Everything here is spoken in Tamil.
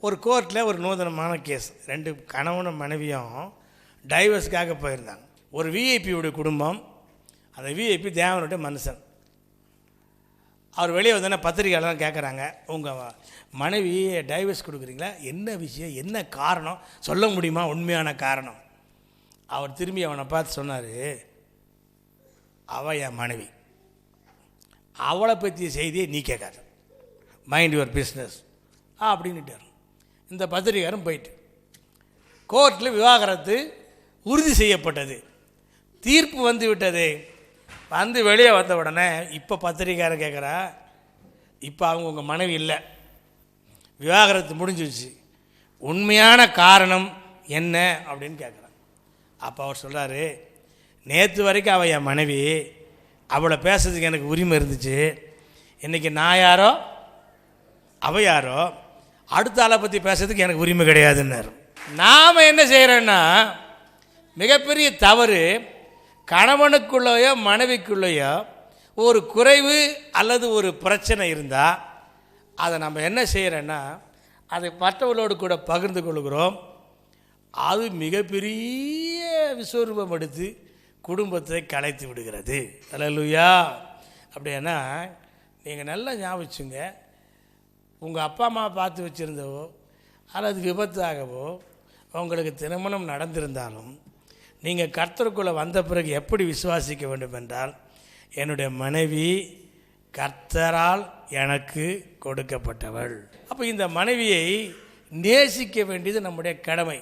ஒரு கோர்ட்டில் ஒரு நூதனமான கேஸ். 2 கணவனும் மனைவியும் டைவர்ஸ்க்காக போயிருந்தாங்க. ஒரு விஐபியுடைய குடும்பம். அந்த விஐபி தேவனுடைய மனுஷன். அவர் வெளியே வந்தோன்னே பத்திரிகையாளர் கேட்குறாங்க, உங்கள் மனைவி டைவர்ஸ் கொடுக்குறீங்களா, என்ன விஷயம், என்ன காரணம் சொல்ல முடியுமா, உண்மையான காரணம்? அவர் திரும்பி அவனை பார்த்து சொன்னார், அவள் என் மனைவி, அவளை பற்றிய செய்தியை நீ கேட்காத, மைண்ட் யுவர் பிஸ்னஸ் அப்படின்னுட்டார். இந்த பத்திரிகாரம் போயிட்டு கோர்ட்டில் விவாகரத்து உறுதி செய்யப்பட்டது. தீர்ப்பு வந்து விட்டது. வந்து வெளியே வந்த உடனே இப்போ பத்திரிக்காரன் கேட்குறா, இப்போ அவங்க உங்கள் மனைவி இல்லை, விவாகரத்து முடிஞ்சிடுச்சு, உண்மையான காரணம் என்ன அப்படின்னு கேட்குறான். அப்போ அவர் சொல்கிறாரு, நேற்று வரைக்கும் அவள் என் மனைவி, அவளை பேசுறதுக்கு எனக்கு உரிமை இருந்துச்சு, இன்றைக்கி நான் யாரோ அவள் யாரோ, அடுத்த ஆளை பற்றி பேசுறதுக்கு எனக்கு உரிமை கிடையாதுன்னாரு. நாம் என்ன செய்கிறோன்னா, மிகப்பெரிய தவறு, கணவனுக்குள்ளேயோ மனைவிக்குள்ளேயோ ஒரு குறைவு அல்லது ஒரு பிரச்சனை இருந்தால் அதை நம்ம என்ன செய்கிறோன்னா, அதை மற்றவர்களோடு கூட பகிர்ந்து கொள்கிறோம். அது மிகப்பெரிய விஸ்வரூபம் எடுத்து குடும்பத்தை கலைத்து விடுகிறது. அல்லேலூயா. அப்படின்னா நீங்கள் நல்லா ஞாபகம் வச்சுங்க, உங்கள் அப்பா அம்மா பார்த்து வச்சுருந்தவோ அல்லது விபத்தாகவோ உங்களுக்கு திருமணம் நடந்திருந்தாலும் நீங்கள் கர்த்தருக்குள்ளே வந்த பிறகு எப்படி விசுவாசிக்க வேண்டும் என்றால், என்னுடைய மனைவி கர்த்தரால் எனக்கு கொடுக்கப்பட்டவள். அப்போ இந்த மனைவியை நேசிக்க வேண்டியது நம்முடைய கடமை.